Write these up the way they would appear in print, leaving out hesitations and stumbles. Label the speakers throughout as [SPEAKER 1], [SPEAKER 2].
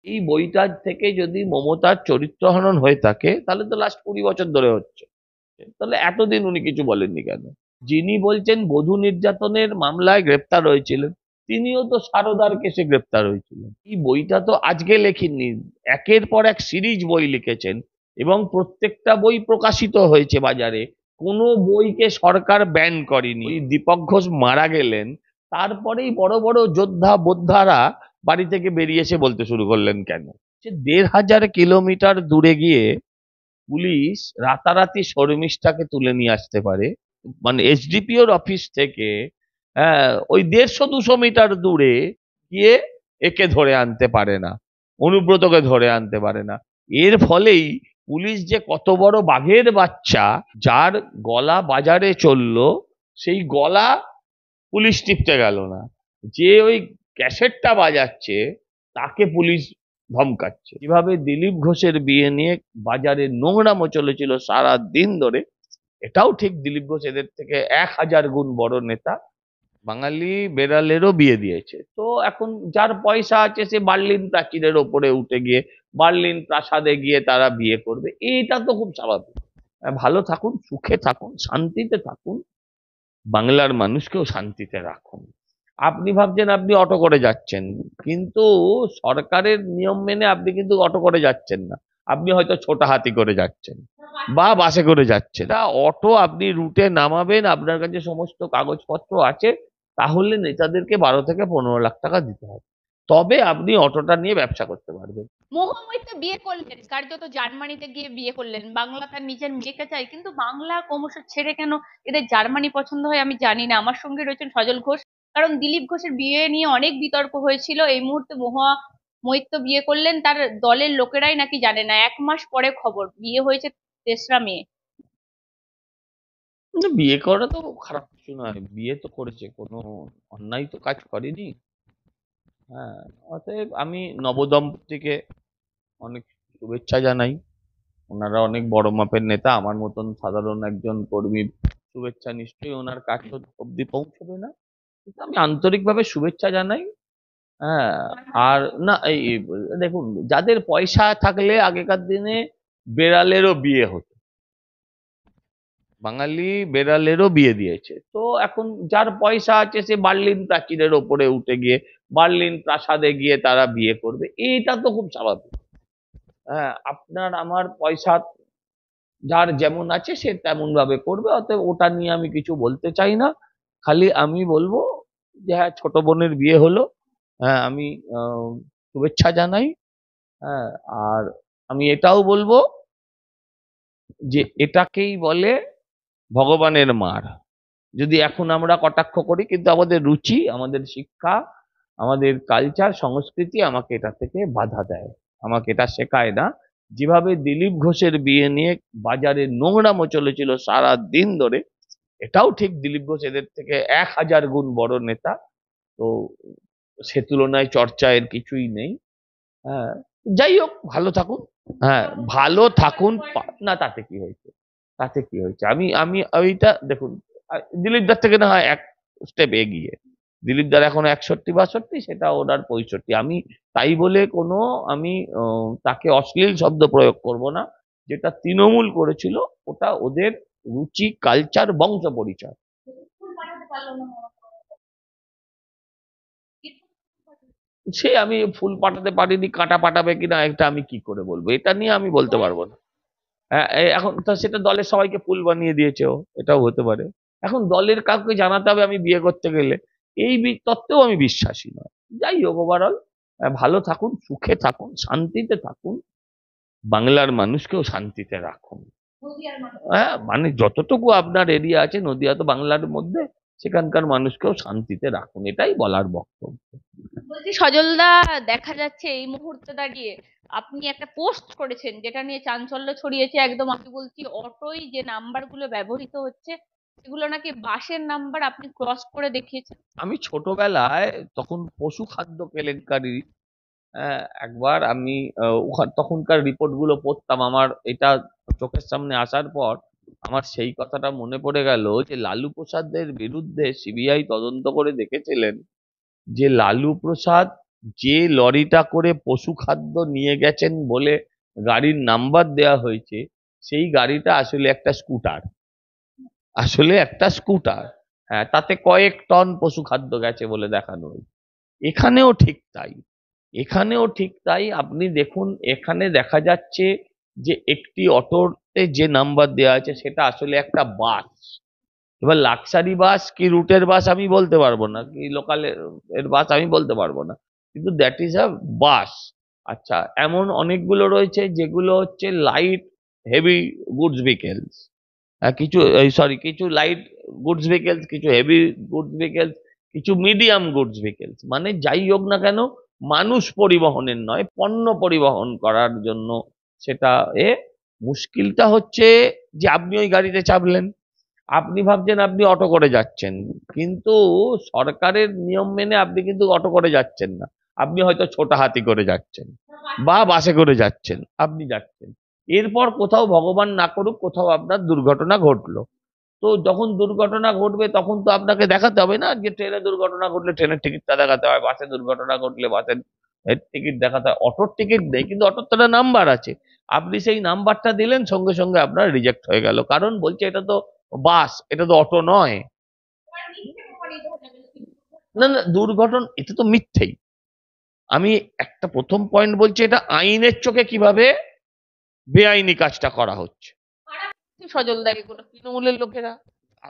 [SPEAKER 1] এই বইটার থেকে যদি মমতার চরিত্রহনন হয়ে থাকে তাহলে তো লাস্ট 20 বছর ধরে হচ্ছে। তাহলে এতদিন উনি কিছু বলেননি কেন? যিনি বলছেন বধূ নির্যাতনের মামলায় গ্রেপ্তার হয়েছিলেন, তিনিও তো সারদার কেসে গ্রেপ্তার হয়েছিলেন। এই বইটা তো আজকে লেখেননি, একের পর এক সিরিজ বই লিখেছেন এবং প্রত্যেকটা বই প্রকাশিত হয়েছে বাজারে। কোনো বইকে সরকার ব্যান করেনি। ওই দীপক ঘোষ মারা গেলেন, তারপরেই বড় বড় যোদ্ধা বোদ্ধারা বাড়ি থেকে বেরিয়ে এসে বলতে শুরু করলেন কেন? যে 1,500 কিলোমিটার দূরে গিয়ে পুলিশ রাতারাতি শর্মিষ্ঠাকে তুলে নিয়ে আসতে পারে, মানে এসডিপিওর অফিস থেকে ওই 150-200 মিটার দূরে গিয়ে একে ধরে আনতে পারে না, অনুব্রতকে ধরে আনতে পারে না। এর ফলেই পুলিশ যে কত বড় বাঘের বাচ্চা, যার গলা বাজারে চললো, সেই গলা পুলিশ টিপতে গেল না, যে ওই ক্যাসেটটা বাজাচ্ছে তাকে পুলিশ ধমকাচ্ছে। কিভাবে দিলীপ ঘোষের বিয়ে নিয়ে বাজারে নোংরামো চলেছিল সারা দিন ধরে, এটাও ঠিক দিলীপ ঘোষ এদের থেকে 1000 গুণ বড় নেতা। বাঙালি বেড়ালেরও বিয়ে দিয়েছে, তো এখন যার পয়সা আছে সে বার্লিন প্রাচীরের ওপরে উঠে গিয়ে বার্লিন প্রাসাদে গিয়ে তারা বিয়ে করবে, এটা তো খুব স্বাভাবিক। ভালো থাকুন, সুখে থাকুন, শান্তিতে থাকুন, বাংলার মানুষকেও শান্তিতে রাখুন। আপনি ভাবছেন আপনি অটো করে যাচ্ছেন, কিন্তু সরকারের নিয়ম মেনে আপনি কিন্তু অটো করে যাচ্ছেন না, আপনি হয়তো ছোট হাতি করে যাচ্ছেন বা বাসে করে যাচ্ছেন। তা অটো আপনি রুটে নামাবেন, আপনার কাছে সমস্ত কাগজপত্র আছে, তাহলে নেতাদেরকে 12 থেকে 15 লাখ টাকা দিতে হবে, তবে আপনি অটোটা নিয়ে ব্যবসা করতে পারবেন।
[SPEAKER 2] মোহাম্মদ তো বিয়ে করলেন, কার্যত জার্মানিতে গিয়ে বিয়ে করলেন, বাংলা তার নিজের মেয়েকে চাই, কিন্তু বাংলা ক্রমশ ছেড়ে কেন এদের জার্মানি পছন্দ হয় আমি জানি না। আমার সঙ্গে রয়েছেন সজল ঘোষ। কারণ দিলীপ ঘোষের বিয়ে নিয়ে অনেক বিতর্ক হয়েছিল, এই মুহূর্তে মৈত্র বিয়ে করলেন, তার দলের লোকেরাই নাকি জানে না, 1 মাস পরে খবর বিয়ে হয়েছে 3রা মে।
[SPEAKER 1] না, বিয়ে করা তো খারাপ কিছু নয়, বিয়ে তো করেছে, কোনো অন্যায় তো কাজ করেনি। হ্যাঁ, অতএব আমি নবদম্পতিকে অনেক শুভেচ্ছা জানাই। ওনারা অনেক বড় মাপের নেতা, আমার মতন সাধারণ একজন কর্মীর শুভেচ্ছা নিশ্চয়ই ওনার কাছে অব্দি পৌঁছবে না, কিন্তু আমি আন্তরিকভাবে শুভেচ্ছা জানাই। হ্যাঁ, আর না এই দেখুন, যাদের পয়সা থাকলে আগেকার দিনে বেড়ালেরও বিয়ে হতো, বাঙালি বেড়ালেরও বিয়ে দিয়েছে, তো এখন যার পয়সা আছে সে বার্লিন প্রাচীরের ওপরে উঠে গিয়ে বার্লিন প্রাসাদে গিয়ে তারা বিয়ে করবে, এটা তো খুব স্বাভাবিক। হ্যাঁ, আপনার আমার পয়সা যার যেমন আছে সে তেমন ভাবে করবে, অতএব ওটা নিয়ে আমি কিছু বলতে চাই না। খালি আমি বলবো যে হ্যাঁ, ছোট বোনের বিয়ে হলো, হ্যাঁ আমি আহ, শুভেচ্ছা জানাই। হ্যাঁ, আর আমি এটাও বলবো যে এটাকেই বলে ভগবানের মার। যদি এখন আমরা কটাক্ষ করি, কিন্তু আমাদের রুচি, আমাদের শিক্ষা, আমাদের কালচার সংস্কৃতি আমাকে এটা থেকে বাধা দেয়, আমাকে এটা শেখায় না। যেভাবে দিলীপ ঘোষের বিয়ে নিয়ে বাজারে নোংরামো চলেছিল সারা দিন ধরে, এটাও ঠিক দিলীপ ঘোষ এদের থেকে 1000 গুণ বড় নেতা। তো সে তুলনায় চর্চা এর কিছুই নেই। হ্যাঁ, যাই হোক, ভালো থাকুন। হ্যাঁ, ভালো থাকুন। না, তাতে কি হয়েছে? তাতে কি হয়েছে? আমি আমি ওইটা দেখুন, দিলীপ দার থেকে না হয় এক স্টেপ এগিয়ে, দিলীপ দার এখন 61-62, সেটা ওনার 65। আমি তাই বলে কোনো আমি তাকে অশ্লীল শব্দ প্রয়োগ করব না। যেটা তৃণমূল করেছিল ওটা ওদের রুচি, কালচার, বংশ পরিচয়। সে আমি ফুল পাঠাতে পারিনি, কাঁটা পাঠাবে কিনা এটা আমি কি করে বলবো, এটা নিয়ে আমি বলতে পারবো না। হ্যাঁ, এখন তা সেটা দলের সবাইকে ফুল বানিয়ে দিয়েছে ও, এটাও হতে পারে। এখন দলের কাউকে জানাতে হবে আমি বিয়ে করতে গেলে, এই তত্ত্বেও আমি বিশ্বাসী নয়। যাই হোক, ওভারঅল ভালো থাকুন, সুখে থাকুন, শান্তিতে থাকুন, বাংলার মানুষকেও শান্তিতে রাখুন। হ্যাঁ, মানে যতটুকু আপনার এরিয়া আছে, নদিয়া তো বাংলার মধ্যে, সেখানকার মানুষকেও শান্তিতে রাখুন, এটাই বলার বক্তব্য।
[SPEAKER 2] বলছি সজলদা, দেখা যাচ্ছে এই মুহূর্তে দাঁড়িয়ে আপনি একটা পোস্ট করেছেন যেটা নিয়ে চাঞ্চল্য ছড়িয়েছে একদম। আমি বলছি অটোই যে নাম্বার গুলো ব্যবহৃত হচ্ছে সেগুলো নাকি বাসের নাম্বার, আপনি ক্রস করে দেখিয়েছেন।
[SPEAKER 1] আমি ছোটবেলায় তখন পশু খাদ্য কেলেঙ্কারি, একবার আমি তখনকার রিপোর্ট গুলো পড়তাম, আমার এটা চোখের সামনে আসার পর আমার সেই কথাটা মনে পড়ে গেল যে লালু প্রসাদের বিরুদ্ধে সিবিআই তদন্ত করে দেখেছিলেন যে লালু প্রসাদ যে লরিটা করে পশু খাদ্য নিয়ে গেছেন বলে গাড়ির নাম্বার দেওয়া হয়েছে, সেই গাড়িটা আসলে একটা স্কুটার, আসলে একটা স্কুটার। হ্যাঁ, তাতে কয়েক টন পশু খাদ্য গেছে বলে দেখানো হয়েছে। এখানেও ঠিক তাই, এখানেও ঠিক তাই। আপনি দেখুন, এখানে দেখা যাচ্ছে যে একটি অটোতে যে নাম্বার দেওয়া আছে সেটা আসলে একটা বাস। এবার লাক্সারি বাস কি রুটের বাস আমি বলতে পারবো না, কি লোকাল এর বাস আমি বলতে পারবো না, কিন্তু দ্যাট ইজ আ বাস। আচ্ছা, এমন অনেকগুলো রয়েছে যেগুলো হচ্ছে লাইট হেভি গুডস ভেহিকেলস, কিছু সরি কিছু লাইট গুডস ভেহিকেলস, কিছু হেভি গুডস ভেহিকেলস, কিছু মিডিয়াম গুডস ভেহিকেলস। মানে যাই হোক না কেন, মানুষ পরিবহনের নয়, পণ্য পরিবহন করার জন্য সেটা এ। মুশকিলটা হচ্ছে যে আপনি ওই গাড়িতে চাপলেন, আপনি ভাবছেন আপনি অটো করে যাচ্ছেন, কিন্তু সরকারের নিয়ম মেনে আপনি কিন্তু অটো করে যাচ্ছেন না, আপনি হয়তো ছোট হাতি করে যাচ্ছেন বা বাসে করে যাচ্ছেন, আপনি যাচ্ছেন। এরপর কোথাও ভগবান না করুক কোথাও আপনার দুর্ঘটনা ঘটলো, তো যখন দুর্ঘটনা ঘটবে তখন তো আপনাকে দেখাতে হবে না, যে ট্রেনে দুর্ঘটনা ঘটলে ট্রেনের টিকিটটা দেখাতে হয়, বাসে দুর্ঘটনা ঘটলে বাসের টিকিট দেখাতে হয়। অটোর টিকিট নেই, কিন্তু অটোর তো একটা নাম্বার আছে, আপনি সেই নাম্বারটা দিলেন, সঙ্গে সঙ্গে আপনার রিজেক্ট হয়ে গেল, কারণ বলছে এটা তো বাস, এটা তো অটো নয়। না না, দুর্ঘটনা এটা তো মিথ্যেই। আমি একটা প্রথম পয়েন্ট বলছি, এটা আইনের চোখে কিভাবে বেআইনি কাজটা করা হচ্ছে।
[SPEAKER 2] সজলদা এগুলো
[SPEAKER 1] তৃণমূলের লোকেরা,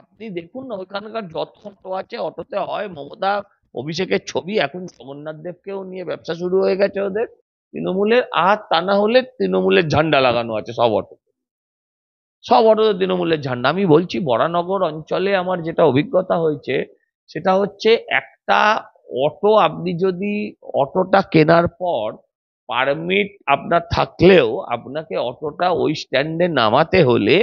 [SPEAKER 1] আপনি দেখুন না ওইখানকার যত অটো আছে, অটোতে হয় মমতা অভিষেকের ছবি, এখন জগন্নাথ দেবকেও নিয়ে ব্যবসা শুরু হয়ে গেছে ওদের তৃণমূলের। আর তা না হলে তৃণমূলের ঝান্ডা লাগানো আছে সব অটো, সব অটোতে তৃণমূলের ঝান্ডা। আমি বলছি বরানগর অঞ্চলে আমার যেটা অভিজ্ঞতা হয়েছে সেটা হচ্ছে, একটা অটো আপনি যদি অটোটা কেনার পর পারমিট আপনার থাকলেও আপনাকে অটোটা ওই স্ট্যান্ডে নামাতে হলে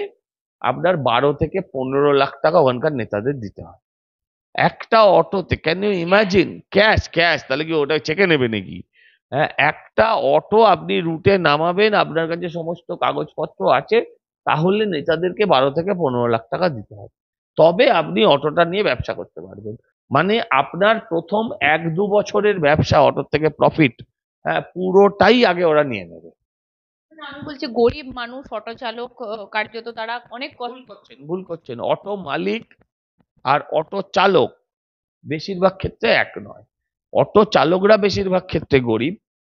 [SPEAKER 1] আপনার 12 থেকে 15 লাখ টাকা ওখানকার নেতাদের দিতে হয় একটা অটোতে। Can you imagine? Cash cash, তাহলে কি ওটা চেকে নেবে নাকি? হ্যাঁ, একটা অটো আপনি রুটে নামাবেন, আপনার কাছে সমস্ত কাগজপত্র আছে, তাহলে নেতাদেরকে 12 থেকে 15 লাখ টাকা দিতে হবে, তবে আপনি অটোটা নিয়ে ব্যবসা করতে পারবেন। মানে আপনার প্রথম 1-2 বছরের ব্যবসা, অটোর থেকে প্রফিট, হ্যাঁ, পুরোটাই আগে ওরা নিয়ে নেবে।
[SPEAKER 2] আমি বলছি গরিব মানুষ অটো চালক কার্যত তারা অনেক
[SPEAKER 1] ভুল করছেন, ভুল করছেন। অটো মালিক আর অটো চালক বেশিরভাগ ক্ষেত্রে এক নয়। অটো চালকরা বেশিরভাগ ক্ষেত্রে গরিব,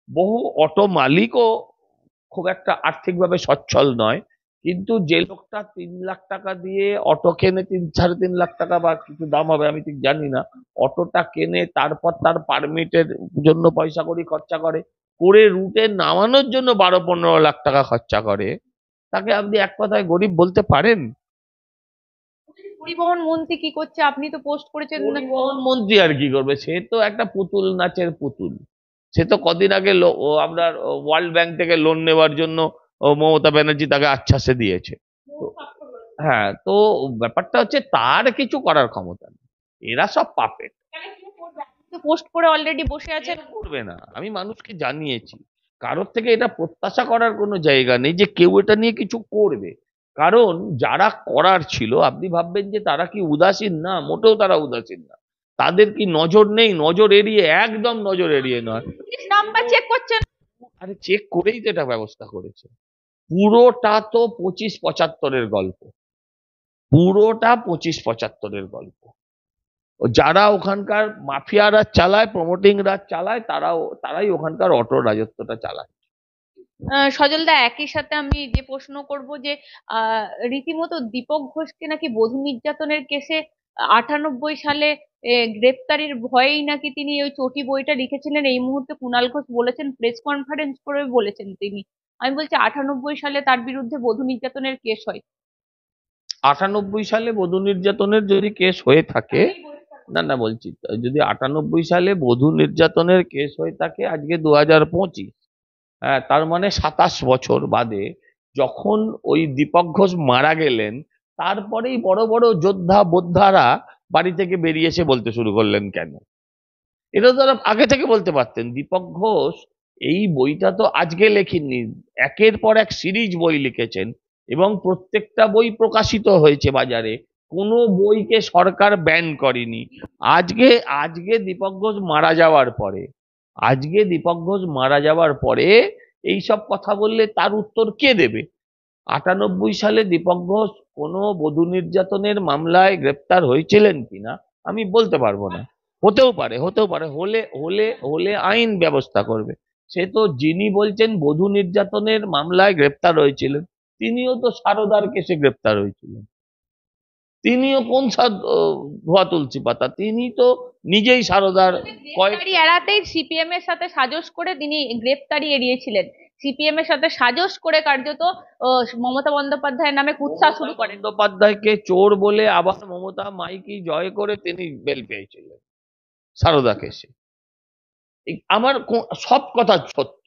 [SPEAKER 1] বহু অটো মালিকও খুব একটা আর্থিকভাবে সচ্ছল নয়, কিন্তু যে লোকটা 3 লাখ টাকা দিয়ে অটো কেনে, 3-3.5 লাখ টাকা বা কিছু দাম হবে আমি ঠিক জানি না, অটোটা কেনে, তারপর তার পারমিটের জন্য পয়সা কড়ি খরচা করে, করে রুটে নামানোর জন্য 12-15 লাখ টাকা খরচা করে, তাকে আপনি এক কথায় গরিব বলতে পারেন?
[SPEAKER 2] পরিবহন মন্ত্রী কি করছে আপনি তো পোস্ট করেছেন
[SPEAKER 1] পরিবহন মন্ত্রী আর কি করবে, সে তো একটা পুতুল নাচের পুতুল। সে তো কদিন আগে আপনার ওয়ার্ল্ড ব্যাংক থেকে লোন নেওয়ার জন্য মমতা ব্যানার্জি তাকে আশ্বাসে দিয়েছে। তো হ্যাঁ, তো ব্যাপারটা হচ্ছে তার কিছু করার ক্ষমতা নেই, এরা সব পাপেট।
[SPEAKER 2] পোস্ট করে অলরেডি বসে আছেন।
[SPEAKER 1] করবে না, আমি মানুষকে জানিয়েছি, কারোর থেকে এটা প্রত্যাশা করার কোনো জায়গা নেই যে কেউ এটা নিয়ে কিছু করবে, কারণ যারা করার ছিল আপনি ভাববেন যে তারা কি উদাসীন, না, মোটেও তারা উদাসীন না। তাদের কি নজর নেই? নজর এড়িয়ে, একদম নজর এড়িয়ে নয়।
[SPEAKER 2] নাম্বার চেক করছেন।
[SPEAKER 1] আরে চেক করেই তো এটা ব্যবস্থা করেছে। পুরোটা তো 25-75-এর গল্প, পুরোটা 25-75-এর গল্প। যারা ওখানকার মাফিয়ারা চালায়, প্রমোটিংরা চালায়, তারাই ওখানকার অটো রাজত্বটা চালায়।
[SPEAKER 2] সজলদা একই সাথে আমি যে প্রশ্ন করব যে আহ রীতিমতো দীপক ঘোষকে নাকি বধূ নির্যাতনের কেসে 98 সালে গ্রেপ্তারির ভয়েই নাকি তিনি ওই চটি বইটা লিখেছিলেন। এই মুহূর্তে কুণাল ঘোষ বলেছেন, প্রেস কনফারেন্স করে বলেছেন তিনি। আমি বলছি 98 সালে তার বিরুদ্ধে বধূ নির্যাতনের কেস হয়।
[SPEAKER 1] 98 সালে বধূ নির্যাতনের যদি কেস হয়ে থাকে, না না বলছি, যদি 98 সালে বধূ নির্যাতনের কেস হয়ে থাকে, আজকে 2025, হ্যাঁ, তার মানে 27 বছর বাদে, যখন ওই দীপক ঘোষ মারা গেলেন, তারপরেই বড় বড় যোদ্ধা বোদ্ধারা বাড়ি থেকে বেরিয়ে এসে বলতে শুরু করলেন কেন? এটা তো তারা আগে থেকে বলতে পারতেন। দীপক ঘোষ এই বইটা তো আজকে লেখেননি, একের পর এক সিরিজ বই লিখেছেন, এবং প্রত্যেকটা বই প্রকাশিত হয়েছে বাজারে, কোনো বইকে সরকার ব্যান করেনি। আজকে আজকে দীপক ঘোষ মারা যাওয়ার পরে আজকে দীপক ঘোষ মারা যাওয়ার পরে এই সব কথা বললে তার উত্তর কে দেবে? 98 সালে দীপক ঘোষ কোনো বধূ নির্যাতনের মামলায় গ্রেপ্তার হয়েছিলেন কিনা আমি বলতে পারবো না। হতেও পারে হলে হলে হলে আইন ব্যবস্থা করবে। সে তো যিনি বলছেন বধূ নির্যাতনের মামলায় গ্রেপ্তার হয়েছিলেন, তিনিও তো সারদার কেসে গ্রেপ্তার হয়েছিলেন। তিনিও কোন ধোয়া তুলসী পাতা, তিনি তো নিজেই সারদার কয়েক
[SPEAKER 2] গ্রেপ্তারি এড়াতেই সিপিএম এর সাথে সাজস করে তিনি গ্রেপ্তারি এড়িয়েছিলেন। সিপিএম এর সাথে সাজস করে কার্যত মমতা বন্দ্যোপাধ্যায়ের নামে কুৎসা শুরু করেন।
[SPEAKER 1] বন্দ্যোপাধ্যায়কে চোর বলে আবার মমতা মাইকি জয় করে তিনি বেল পেয়েছিলেন সারদা কেসে। আমার সব কথা সত্য,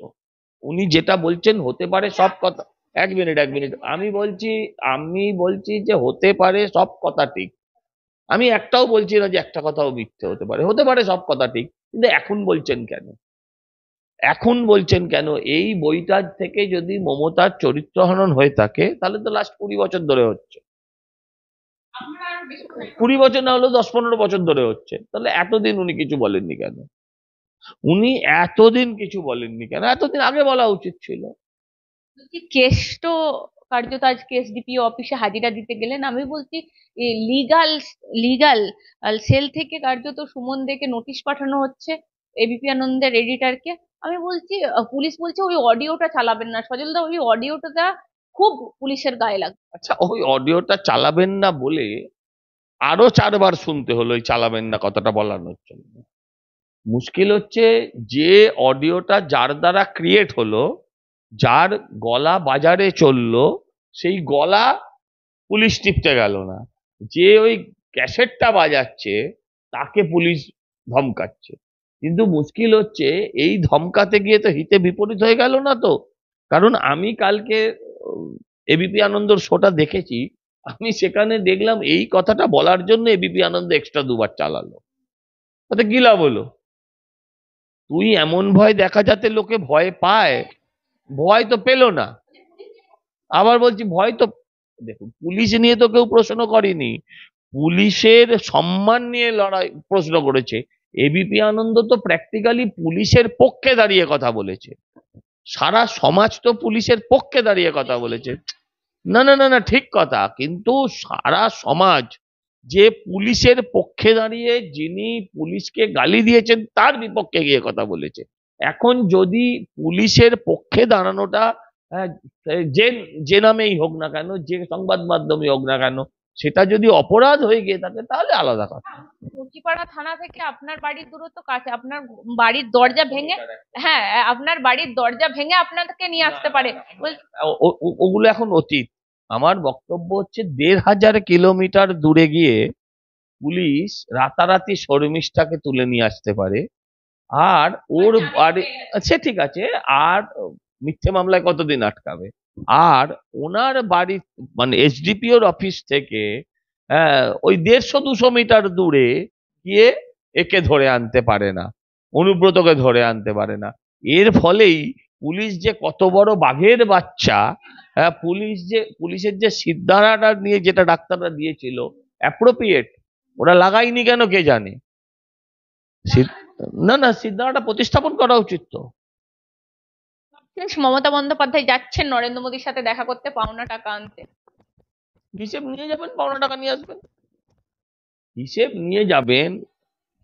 [SPEAKER 1] উনি যেটা বলছেন হতে পারে সব কথা। এক মিনিট আমি বলছি যে হতে পারে সব কথা ঠিক। আমি একটাও বলছি না যে একটা কথাও মিথ্যে হতে পারে সব কথা ঠিক। কিন্তু এখন বলছেন কেন এই বইটার থেকে যদি মমতার চরিত্র হনন হয়ে থাকে তাহলে তো লাস্ট 20 বছর ধরে হচ্ছে। 20 বছর না হলেও 10-15 বছর ধরে হচ্ছে। তাহলে এতদিন উনি কিছু বলেননি কেন? এতদিন আগে বলা উচিত ছিল।
[SPEAKER 2] কেষ্ট কার্যত আজকে এসডিপিও অফিসে হাজিরা দিতে গেলেন। আমি বলছি লিগাল লিগাল সেল থেকে কার্যত সুমন দেকে নোটিশ পাঠানো হচ্ছে, এবিপি আনন্দের এডিটরকে। আমি বলছি পুলিশ বলছে ওই অডিওটা চালাবেন না। সজলদা, ওই অডিওটা খুব পুলিশের গায়ে লাগবে।
[SPEAKER 1] আচ্ছা, ওই অডিওটা চালাবেন না বলে আরো 4বার শুনতে হলো এই চালাবেন না কথাটা বলানোর জন্য। মুশকিল হচ্ছে যে অডিওটা যার দ্বারা ক্রিয়েট হলো, যার গলা বাজারে চললো, সেই গলা পুলিশ টিপতে গেল না। যে ওই ক্যাসেটটা বাজাচ্ছে তাকে পুলিশ ধমকাচ্ছে। কিন্তু মুশকিল হচ্ছে এই ধমকাতে গিয়ে তো হিতে বিপরীত হয়ে গেল না তো। কারণ আমি কালকে এবিপি আনন্দর শোটা দেখেছি, আমি সেখানে দেখলাম এই কথাটা বলার জন্য এবিপি আনন্দ এক্সট্রা 2বার চালালো। তাতে কি লাভ হলো? তুই এমন ভয় দেখা যাতে লোকে ভয় পায়, ভয় তো পেল না। আবার বলছি ভয় তো, দেখুন পুলিশ নিয়ে তো কেউ প্রশ্ন করেনি, পুলিশের সম্মান নিয়ে লড়াই প্রশ্ন করেছে। এবিপি আনন্দ তো প্র্যাকটিক্যালি পুলিশের পক্ষে দাঁড়িয়ে কথা বলেছে, সারা সমাজ তো পুলিশের পক্ষে দাঁড়িয়ে কথা বলেছে। না, ঠিক কথা, কিন্তু সারা সমাজ যে পুলিশের পক্ষে দাঁড়িয়ে যিনি পুলিশকে গালি দিয়েছেন তার বিপক্ষে গিয়ে কথা বলেছে। এখন যদি পুলিশের পক্ষে দাঁড়ানোটা আহ, যে যে নামেই হোক না কেন, যে সংবাদ মাধ্যমে হোক না কেন, সেটা যদি অপরাধ হয়ে গিয়ে থাকে তাহলে আলাদা কথা।
[SPEAKER 2] মুচিপাড়া থানা থেকে আপনার বাড়ির দূরত্ব কাছে, আপনার বাড়ির দরজা ভেঙে, হ্যাঁ, আপনার বাড়ির দরজা ভেঙে আপনাকে নিয়ে আসতে পারে।
[SPEAKER 1] ওগুলো এখন অতীত। আমার বক্তব্য হচ্ছে 1500 কিলোমিটার দূরে গিয়ে পুলিশ রাতারাতি শর্মিষ্ঠাকে তুলে নিয়ে আসতে পারে। আর ওর বাড়ি, সে ঠিক আছে, আর মিথ্যে মামলায় কতদিন আটকাবে? আর ওনার বাড়ি মানে এসডিপিওর অফিস থেকে ওই 150-200 মিটার দূরে গিয়ে একে ধরে আনতে পারে না, অনুব্রতকে ধরে আনতে পারে না। এর ফলেই পুলিশ যে কত বড় বাঘের বাচ্চা, পুলিশের যে সিদ্ধারাটা নিয়ে যেটা ডাক্তাররা দিয়েছিল অ্যাপ্রোপ্রিয়েট, ওরা লাগায়নি কেন কে জানে। না, সিদ্ধারাটা প্রতিস্থাপন করা উচিত তো।
[SPEAKER 2] শেষ মমতা বন্দ্যোপাধ্যায় যাচ্ছেন নরেন্দ্র মোদীর সাথে দেখা করতে, পাওনা টাকা আনতে।
[SPEAKER 1] হিসেব নিয়ে যাবেন, পাওনা টাকা নিয়ে আসবেন। হিসেব নিয়ে যাবেন।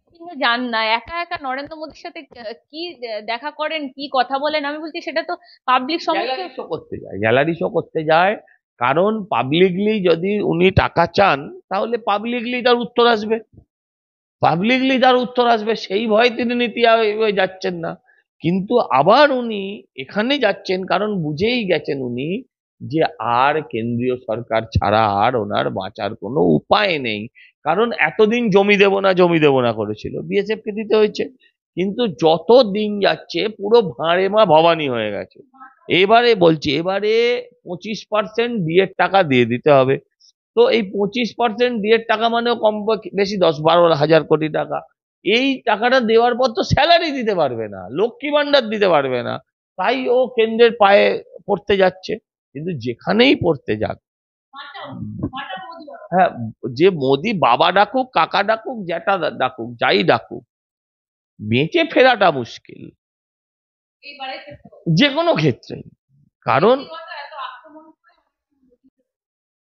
[SPEAKER 2] কিন্তু যান না একা একা নরেন্দ্র মোদীর সাথে, কি দেখা করেন, কি কথা বলেন। আমি বলছি সেটা তো পাবলিক সমস্যা।
[SPEAKER 1] গ্যালারি শো করতে যায়, কারণ পাবলিকলি যদি উনি টাকা চান তাহলে পাবলিকলি তার উত্তর আসবে, সেই ভয়ে তিনি নীতি আয়োগে যাচ্ছেন না। কিন্তু আবার উনি এখানে যাচ্ছেন কারণ বুঝেই গেছেন উনি যে আর কেন্দ্রীয় সরকার ছাড়া আর ওনার বাঁচার কোনো উপায় নেই। কারণ এতদিন জমি দেব না করেছিল, বিএসএফ কে দিতে হয়েছে। কিন্তু যত দিন যাচ্ছে পুরো ভাঁড়ে মা ভবানী হয়ে গেছে। এবারে 25% ডিএর টাকা দিয়ে দিতে হবে। তো এই 25% ডিএর টাকা মানেও কম বেশি 10-12 হাজার কোটি টাকা। এই টাকাটা দেওয়ার পর তো স্যালারি দিতে পারবে না, লক্ষ্মী ভান্ডার দিতে পারবে না। তাই ও কেন্দ্রের পায়ে পড়তে যাচ্ছে। কিন্তু যেখানেই পড়তে যাক, হ্যাঁ, যে মোদি বাবা ডাকুক, কাকা ডাকুক, জ্যাঠা ডাকুক, যাই ডাকুক, বেঁচে ফেরাটা মুশকিল
[SPEAKER 2] এবারে
[SPEAKER 1] যে কোনো ক্ষেত্রে, কারণ
[SPEAKER 2] এত আক্রমণ করে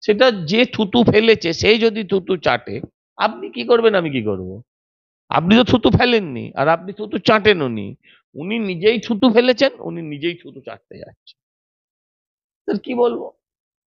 [SPEAKER 1] সেটা যে থুতু ফেলেছে সেই যদি থুতু চাটে, আপনি কি করবেন আমি কি করব? আপনি তো থুতু ফেলেননি, আর আপনি থুতু চাটেনও নি। উনি নিজেই থুতু ফেলেছেন, উনি নিজেই থুতু চাটতে যাচ্ছেন। তার কি বলবো?